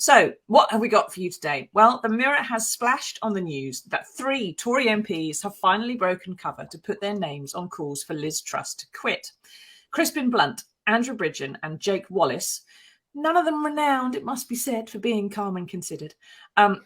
So, what have we got for you today? Well, the Mirror has splashed on the news that 3 Tory MPs have finally broken cover to put their names on calls for Liz Truss to quit. Crispin Blunt, Andrew Bridgen, and Jake Wallace, none of them renowned, it must be said, for being calm and considered,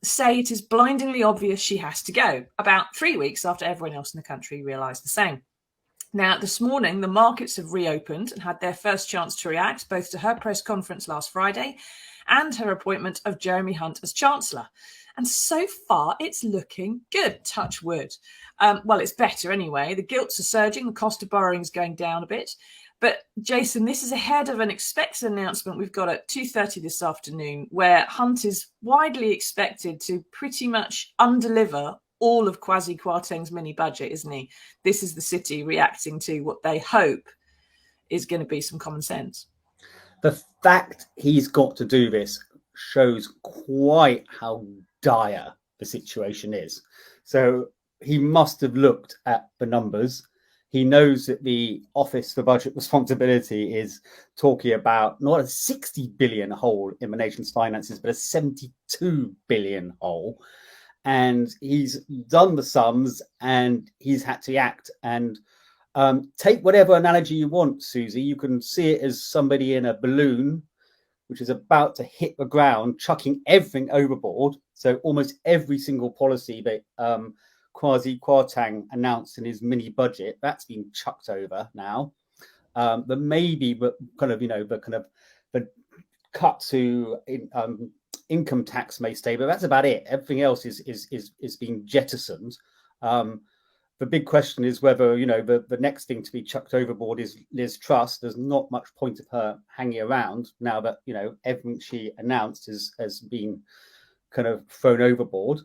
say it is blindingly obvious she has to go, about 3 weeks after everyone else in the country realised the same. Now, this morning, the markets have reopened and had their first chance to react, both to her press conference last Friday and her appointment of Jeremy Hunt as Chancellor. And so far, it's looking good, touch wood. Well, it's better anyway. The gilts are surging, the cost of borrowing is going down a bit. But, Jason, this is ahead of an expected announcement we've got at 2:30 this afternoon, where Hunt is widely expected to pretty much undeliver all of Kwasi Kwarteng's mini budget, isn't he? This is the city reacting to what they hope is going to be some common sense. The fact he's got to do this shows quite how dire the situation is. So he must have looked at the numbers. He knows that the Office for Budget Responsibility is talking about not a 60 billion hole in the nation's finances, but a 72 billion hole. And he's done the sums and he's had to act. And take whatever analogy you want, Susie. You can see it as somebody in a balloon, which is about to hit the ground, chucking everything overboard. So almost every single policy that Kwasi Kwarteng announced in his mini budget, that's been chucked over now. But maybe, but kind of, the cut to income tax may stay, but that's about it. Everything else is being jettisoned. The big question is whether, the next thing to be chucked overboard is Liz Truss. There's not much point of her hanging around now that, everything she announced has been kind of thrown overboard.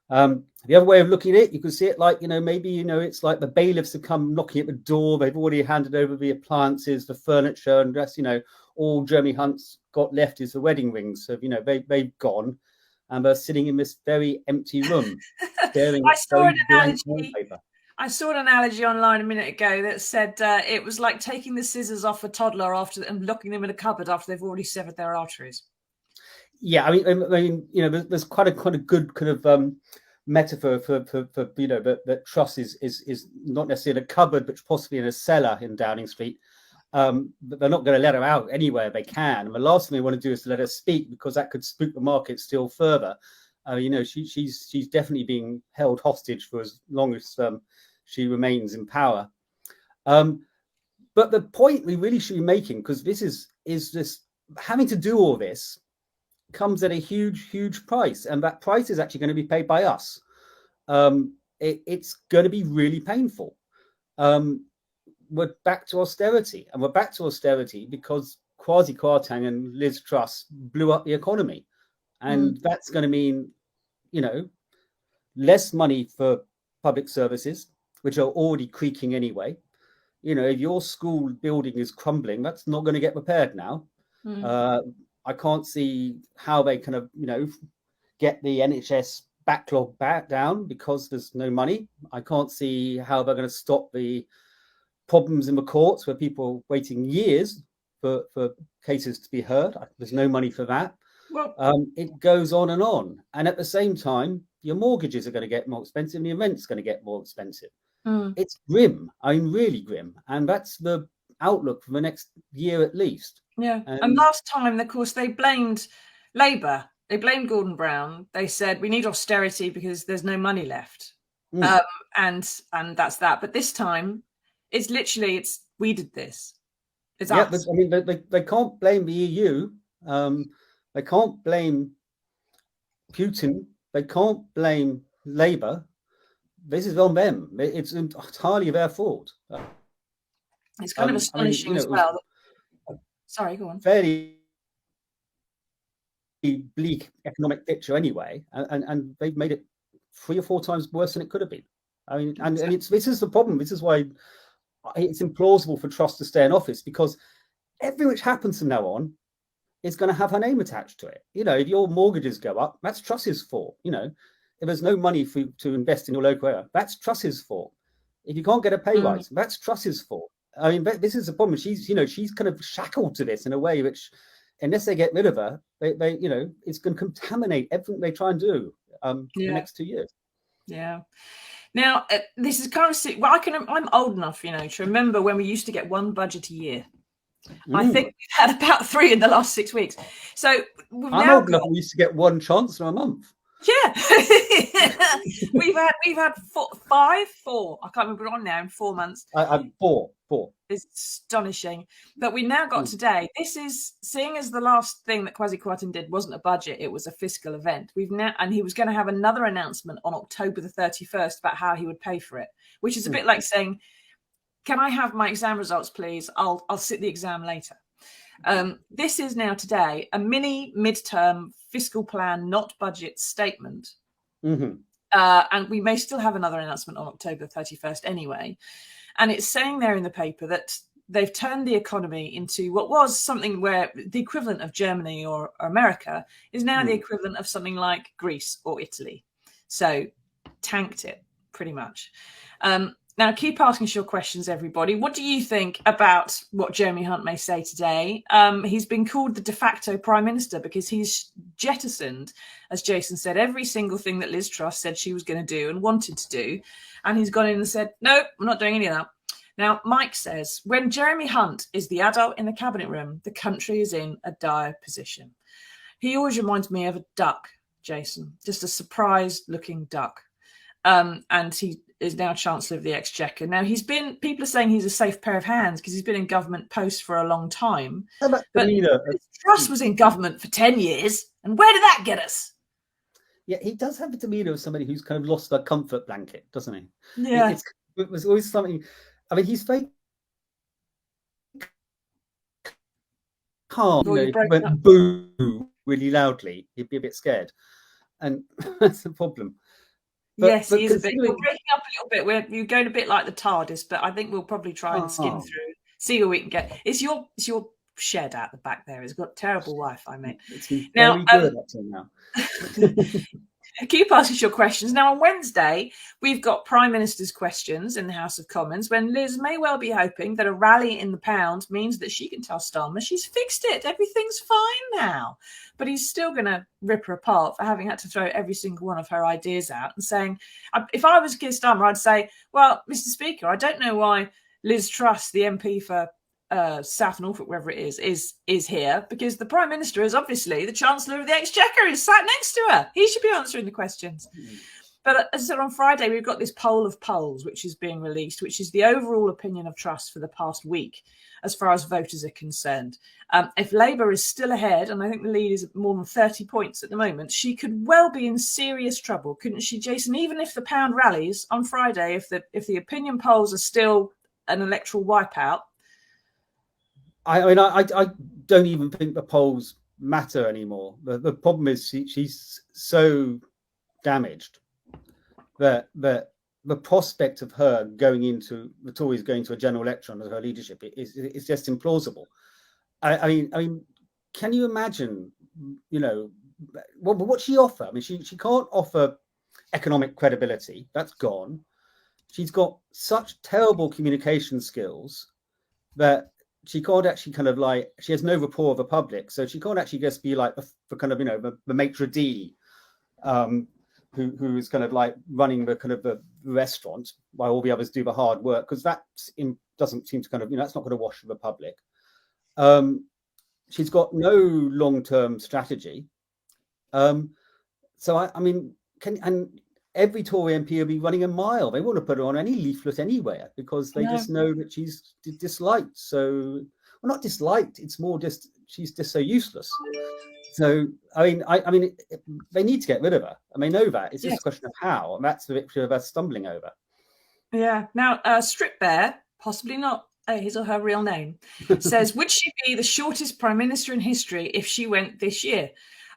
The other way of looking at it, you can see it like, maybe, it's like the bailiffs have come knocking at the door. They've already handed over the appliances, the furniture, and that's, all Jeremy Hunt's got left is the wedding rings. So, they've gone and they're sitting in this very empty room staring at very blank wallpaper. I saw an analogy online a minute ago that said it was like taking the scissors off a toddler and locking them in a cupboard after they've already severed their arteries. Yeah, I mean, there's quite a good kind of metaphor for that Truss is not necessarily in a cupboard, but possibly in a cellar in Downing Street. But they're not going to let her out anywhere they can. And the last thing they want to do is to let her speak, because that could spook the market still further. She's definitely being held hostage for as long as she remains in power. But the point we really should be making, because this is this having to do all this comes at a huge price, and that price is actually going to be paid by us. It's going to be really painful. We're back to austerity, and we're back to austerity because Kwasi Kwarteng and Liz Truss blew up the economy. And that's going to mean, less money for public services, which are already creaking anyway. If your school building is crumbling, that's not going to get repaired now. I can't see how they kind of, get the NHS backlog back down because there's no money. I can't see how they're going to stop the problems in the courts where people are waiting years for cases to be heard. There's no money for that. Well, it goes on. And at the same time, your mortgages are going to get more expensive and your rent's going to get more expensive. It's grim. Really grim. And that's the outlook for the next year at least. Yeah. And last time, of course, they blamed Labour. They blamed Gordon Brown. They said, we need austerity because there's no money left. And that's that. But this time, it's literally, we did this. It's us. But, they can't blame the EU. They can't blame Putin. They can't blame Labour. This is on them. It's entirely their fault. It's kind of astonishing as well. Sorry, go on. Fairly bleak economic picture anyway, and they've made it 3 or 4 times worse than it could have been. This is the problem. This is why it's implausible for Truss to stay in office, because everything which happens from now on is going to have her name attached to it. If your mortgages go up, that's Truss's fault. If there's no money to invest in your local area, that's Truss's fault. If you can't get a pay rise, that's Truss's fault. This is the problem. She's kind of shackled to this in a way which unless they get rid of her, they it's going to contaminate everything they try and do for the next 2 years. Yeah. Now, this is kind of well, I'm old enough, to remember when we used to get one budget a year. I think we've had about 3 in the last 6 weeks. So I'm old enough. We used to get one chancellor a month. Yeah. we've had four. I can't remember on now in 4 months. Four. It's astonishing. But we now got today. This is, seeing as the last thing that Kwasi Kwarteng did wasn't a budget, it was a fiscal event. And he was going to have another announcement on October the 31st about how he would pay for it, which is a bit like saying, can I have my exam results, please? I'll sit the exam later. This is now today a mini midterm fiscal plan, not budget statement. And we may still have another announcement on October 31st anyway. And it's saying there in the paper that they've turned the economy into what was something where the equivalent of Germany or America is now the equivalent of something like Greece or Italy. So tanked it pretty much. Now, keep asking us your questions, everybody. What do you think about what Jeremy Hunt may say today? He's been called the de facto prime minister because he's jettisoned, as Jason said, every single thing that Liz Truss said she was going to do and wanted to do. And he's gone in and said, no, I'm not doing any of that. Now, Mike says, when Jeremy Hunt is the adult in the cabinet room, the country is in a dire position. He always reminds me of a duck, Jason, just a surprised looking duck. And he is now Chancellor of the Exchequer. Now, people are saying he's a safe pair of hands because he's been in government posts for a long time. But Truss was in government for 10 years. And where did that get us? Yeah, he does have the demeanour of somebody who's kind of lost their comfort blanket, doesn't he? Yeah. It was always something. I mean, he's very calm. If he went boo really loudly, he'd be a bit scared. And that's the problem. Yes, he is a bit. We're breaking up a little bit. You're going a bit like the TARDIS, but I think we'll probably try and skim through, see what we can get. It's your shed out the back there. It's got terrible Wi-Fi, mate. It's very good up till now. Keep asking your questions. Now, on Wednesday, we've got Prime Minister's questions in the House of Commons when Liz may well be hoping that a rally in the pound means that she can tell Starmer she's fixed it. Everything's fine now. But he's still going to rip her apart for having had to throw every single one of her ideas out and saying, if I was Keir Starmer, I'd say, well, Mr. Speaker, I don't know why Liz Truss, the MP for South Norfolk, wherever it is here, because the Prime Minister is obviously the Chancellor of the Exchequer, is sat next to her. He should be answering the questions. But as I said, on Friday, we've got this poll of polls, which is being released, which is the overall opinion of Truss for the past week, as far as voters are concerned. If Labour is still ahead, and I think the lead is more than 30 points at the moment, she could well be in serious trouble, couldn't she, Jason? Even if the pound rallies on Friday, if the opinion polls are still an electoral wipeout. I mean, I don't even think the polls matter anymore. The problem is she's so damaged that the prospect of her going into the Tories going to a general election under her leadership is just implausible. I mean, can you imagine? What she offer? I mean, she can't offer economic credibility. That's gone. She's got such terrible communication skills that she can't actually she has no rapport with the public, so she can't actually just be like the kind of the maitre d, who is kind of like running the kind of the restaurant while all the others do the hard work, because that doesn't seem to kind of that's not going to wash with the public. She's got no long-term strategy. So I mean, every Tory MP will be running a mile. They want to put her on any leaflet anywhere because they just know that she's disliked. So, well, not disliked. It's more just she's just so useless. So, I mean, they need to get rid of her, and they know that. It's just a question of how, and that's the victory of us stumbling over. Yeah. Now, Strip Bear, possibly not his or her real name, says, would she be the shortest prime minister in history if she went this year?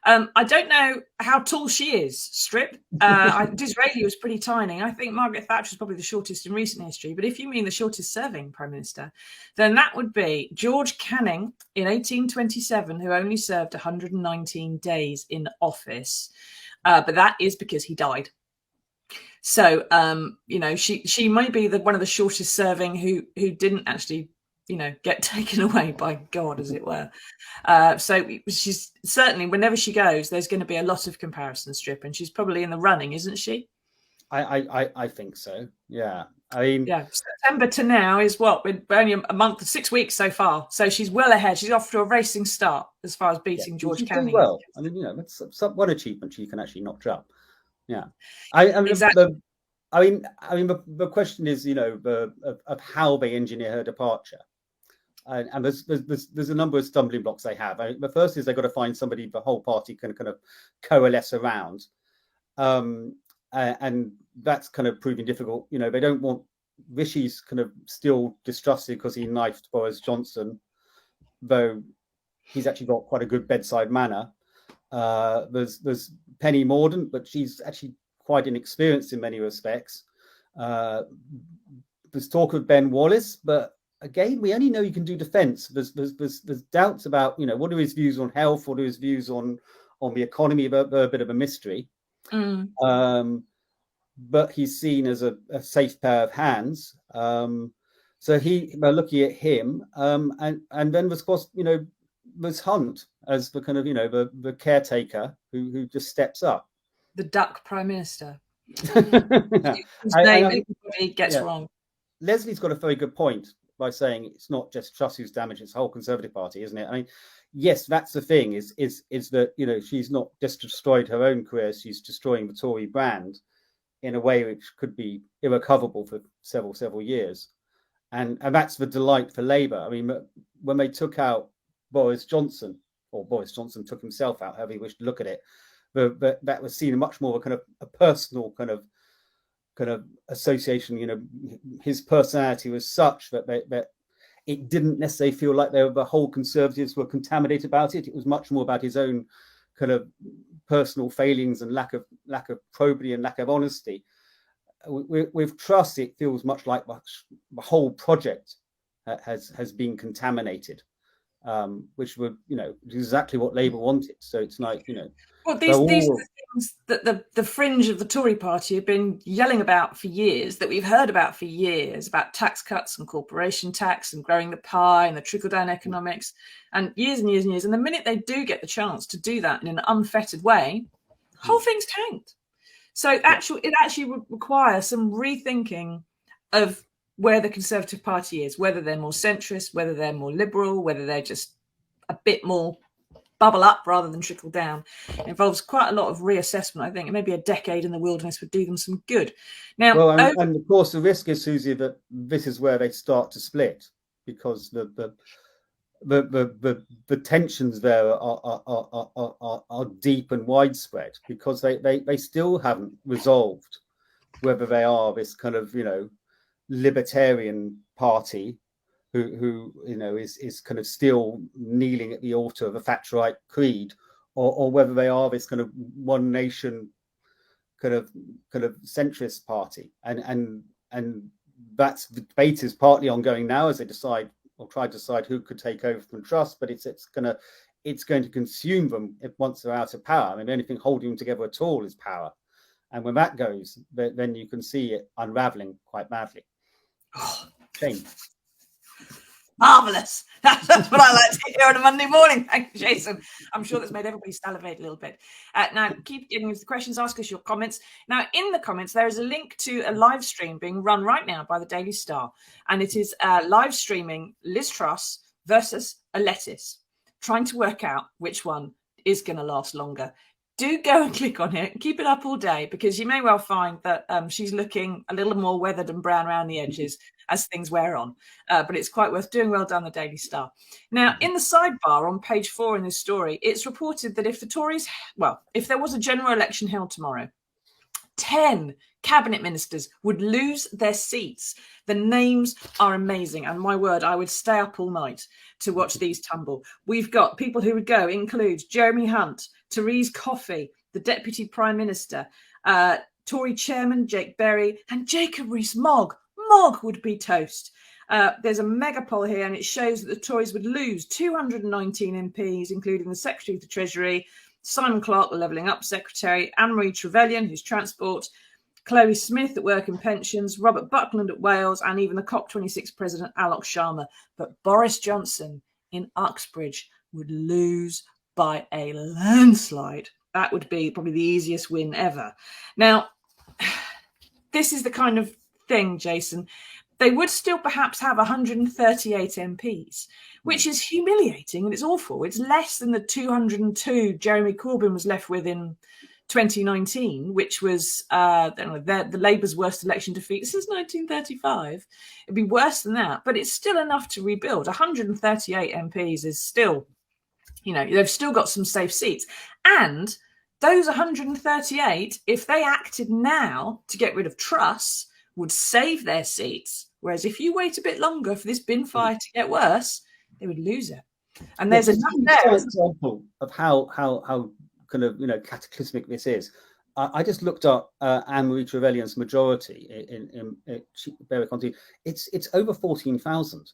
I don't know how tall she is, Strip. Disraeli was pretty tiny. I think Margaret Thatcher is probably the shortest in recent history. But if you mean the shortest serving prime minister, then that would be George Canning in 1827, who only served 119 days in office. But that is because he died. So, she may be one of the shortest serving who didn't actually get taken away by God, as it were. So she's certainly, whenever she goes, there's going to be a lot of comparison strip, and she's probably in the running, isn't she? I think so. Yeah. I mean, yeah. September to now is what? We're only a month, 6 weeks so far. So she's well ahead. She's off to a racing start as far as beating George Canning. Well, I mean, that's one achievement she can actually notch up. Yeah. Exactly. The question is, of how they engineer her departure. And there's a number of stumbling blocks they have. The first is they've got to find somebody the whole party can kind of coalesce around. And that's kind of proving difficult. They don't want Rishi's kind of still distrusted because he knifed Boris Johnson, though he's actually got quite a good bedside manner. There's Penny Mordaunt, but she's actually quite inexperienced in many respects. There's talk of Ben Wallace, but again, we only know he can do defence. There's doubts about what are his views on health, what are his views on the economy. They're a bit of a mystery. But he's seen as a safe pair of hands. So they're looking at him, and then of course there's Hunt as the kind of the caretaker who just steps up. The Duck Prime Minister. His name everybody gets wrong. Leslie's got a very good point by saying it's not just Truss who's damaged, it's the whole Conservative Party, isn't it? I mean, yes, that's the thing, is that she's not just destroyed her own career, she's destroying the Tory brand in a way which could be irrecoverable for several years. And that's the delight for Labour. I mean, when they took out Boris Johnson, or Boris Johnson took himself out, however you wish to look at it, but that was seen much more of a kind of a personal kind of association. His personality was such that it didn't necessarily feel like the whole Conservatives were contaminated about it. It was much more about his own kind of personal failings and lack of probity and lack of honesty. With Truss, it feels much like the whole project has been contaminated, which would exactly what Labour wanted. So it's like well, these are the things that the fringe of the Tory party have been yelling about for years, that we've heard about for years, about tax cuts and corporation tax and growing the pie and the trickle-down economics, and years and years and years. And the minute they do get the chance to do that in an unfettered way, whole thing's tanked. So it actually would require some rethinking of where the Conservative Party is, whether they're more centrist, whether they're more liberal, whether they're just a bit more bubble up rather than trickle down. It involves quite a lot of reassessment, I think, and maybe a decade in the wilderness would do them some good. Now, and of course, the risk is, Susie, that this is where they start to split, because the tensions there are deep and widespread, because they still haven't resolved whether they are this kind of libertarian party who is kind of still kneeling at the altar of a Thatcherite creed, or whether they are this kind of one nation kind of centrist party, and that's the debate is partly ongoing now as they decide or try to decide who could take over from Truss, but it's going to consume them once they're out of power. I mean, the only thing holding them together at all is power, and when that goes, then you can see it unraveling quite badly. Shame. Marvellous. That's what I like to hear on a Monday morning. Thank you, Jason. I'm sure that's made everybody salivate a little bit. Now, keep giving us the questions, ask us your comments. Now, in the comments, there is a link to a live stream being run right now by the Daily Star. And it is live streaming Liz Truss versus a lettuce, trying to work out which one is going to last longer. Do go and click on it. Keep it up all day, because you may well find that she's looking a little more weathered and brown around the edges as things wear on. But it's quite worth doing. Well done, the Daily Star. Now, in the sidebar on page 4 in this story, it's reported that if the Tories, if there was a general election held tomorrow, 10 cabinet ministers would lose their seats. The names are amazing. And my word, I would stay up all night to watch these tumble. We've got people who would go, include Jeremy Hunt, Therese Coffey, the Deputy Prime Minister, Tory Chairman Jake Berry, and Jacob Rees-Mogg. Mogg would be toast. There's a mega poll here, and it shows that the Tories would lose 219 MPs, including the Secretary of the Treasury, Simon Clarke, the Levelling Up Secretary, Anne-Marie Trevelyan, who's Transport, Chloe Smith at Work and Pensions, Robert Buckland at Wales, and even the COP26 president, Alok Sharma. But Boris Johnson in Uxbridge would lose by a landslide. That would be probably the easiest win ever. Now, this is the kind of thing, Jason. They would still perhaps have 138 MPs, which is humiliating and it's awful. It's less than the 202 Jeremy Corbyn was left with in 2019, which was the Labour's worst election defeat since 1935. It'd be worse than that, but it's still enough to rebuild. 138 MPs is still, they've still got some safe seats. And those 138, if they acted now to get rid of Truss, would save their seats. Whereas if you wait a bit longer for this bin fire to get worse, they would lose it. And there's enough there. An example of how kind of cataclysmic this is. I just looked up Anne-Marie Trevelyan's majority in Berwick on Tweed. It's over 14,000.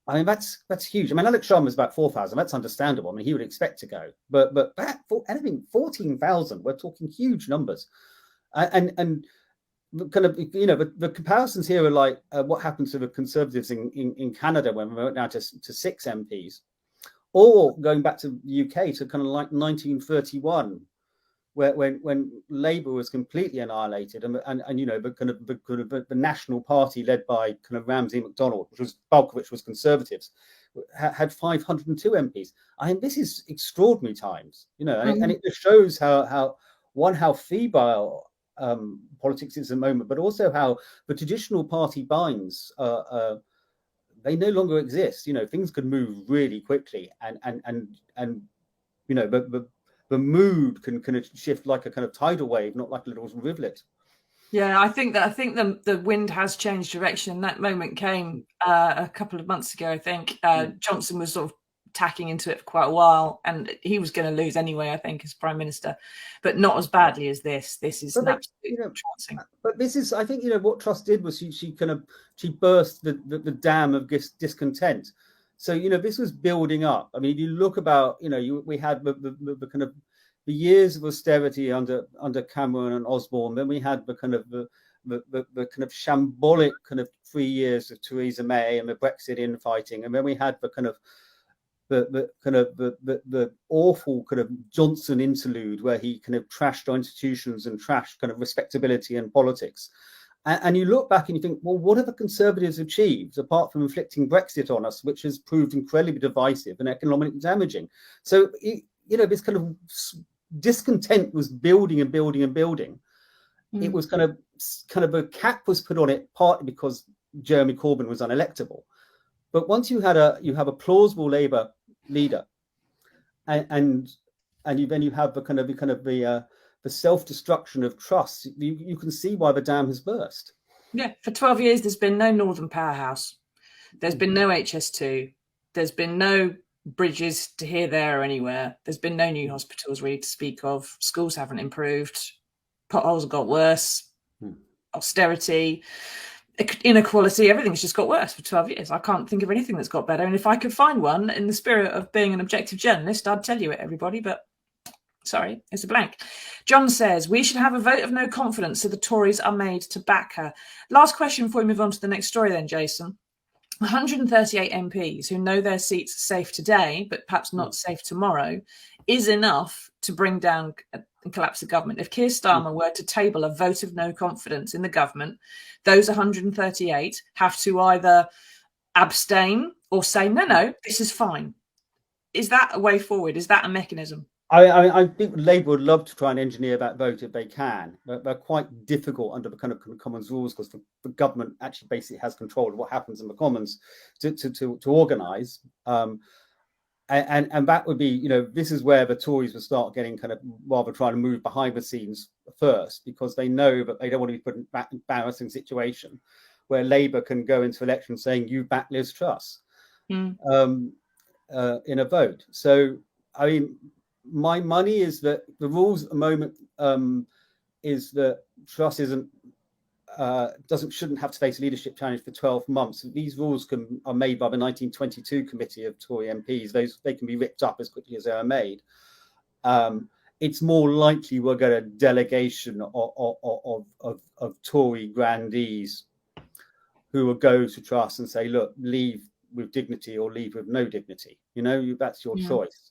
I mean, that's huge. I mean, Alex Sharma is about 4,000. That's understandable. I mean, he would expect to go, but that for anything 14,000, we're talking huge numbers, and kind of the comparisons here are like what happened to the Conservatives in Canada when we went down to 6 MPs, or going back to the UK to kind of like 1931, when Labour was completely annihilated, and the National Party led by kind of Ramsay MacDonald, which was bulk of which was Conservatives, had 502 MPs. I mean, this is extraordinary times, and it just shows how feeble politics is at the moment, but also how the traditional party binds they no longer exist. Things could move really quickly, and the mood can kind of shift like a kind of tidal wave, not like a little rivulet. Yeah, I think the wind has changed direction. That moment came a couple of months ago. I think Johnson was sort of tacking into it for quite a while, and he was going to lose anyway, I think, as Prime Minister, but not as badly as this. This is an absolute trouncing. But this is, I think, what Truss did was she burst the dam of discontent. So this was building up. I mean, if you look about, we had the kind of the years of austerity under Cameron and Osborne, then we had the kind of the kind of shambolic kind of 3 years of Theresa May and the Brexit infighting, and then we had the kind of the awful kind of Johnson interlude where he kind of trashed our institutions and trashed kind of respectability and politics. And you look back and you think, well, what have the Conservatives achieved apart from inflicting Brexit on us, which has proved incredibly divisive and economically damaging? So, this kind of discontent was building and building and building. It was kind of a cap was put on it, partly because Jeremy Corbyn was unelectable. But once you have a plausible Labour leader, and then you have the self-destruction of trust, you can see why the dam has burst. Yeah, for 12 years there's been no Northern Powerhouse, there's been no HS2, there's been no bridges to here, there, or anywhere. There's been no new hospitals really to speak of. Schools haven't improved. Potholes have got worse. Austerity, inequality, everything's just got worse for 12 years. I can't think of anything that's got better. And if I could find one, in the spirit of being an objective journalist, I'd tell you it, everybody. But sorry, it's a blank. John says, we should have a vote of no confidence so the Tories are made to back her. Last question before we move on to the next story then, Jason. 138 MPs who know their seats are safe today, but perhaps not safe tomorrow, is enough to bring down and collapse the government. If Keir Starmer were to table a vote of no confidence in the government, those 138 have to either abstain or say, no, this is fine. Is that a way forward? Is that a mechanism? I think Labour would love to try and engineer that vote if they can, but they're quite difficult under the kind of Commons rules because the government actually basically has control of what happens in the Commons to organise. And that would be, this is where the Tories would start getting kind of rather trying to move behind the scenes first, because they know that they don't want to be put in that embarrassing situation where Labour can go into election saying you back Liz Truss in a vote. So, I mean, my money is that the rules at the moment is that Truss shouldn't have to face a leadership challenge for 12 months. These rules are made by the 1922 committee of Tory MPs. They can be ripped up as quickly as they are made. it's more likely we'll get a delegation of Tory grandees who will go to Truss and say, look, leave with dignity or leave with no dignity. That's your choice.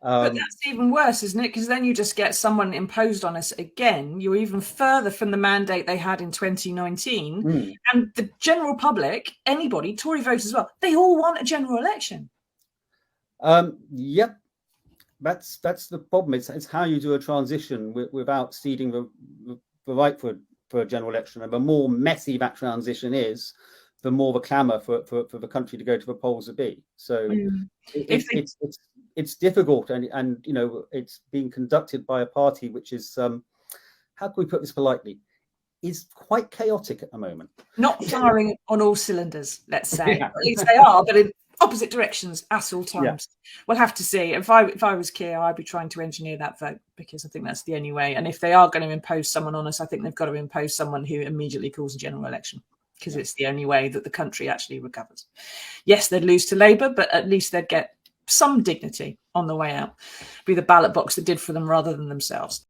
But that's even worse, isn't it? Because then you just get someone imposed on us again. You're even further from the mandate they had in 2019. And the general public, anybody, Tory voters as well, they all want a general election. Yep. That's the problem. It's how you do a transition without ceding the right for a general election. And the more messy that transition is, the more the clamour for the country to go to the polls will be. So it's difficult, and it's being conducted by a party which is, how can we put this politely, is quite chaotic at the moment. Not firing on all cylinders, let's say. At least they are, but in opposite directions at all times. We'll have to see. If I was Keir, I'd be trying to engineer that vote, because I think that's the only way. And if they are going to impose someone on us, I think they've got to impose someone who immediately calls a general election, because it's the only way that the country actually recovers. Yes, they'd lose to Labour, but at least they'd get some dignity on the way out. Be the ballot box that did for them rather than themselves.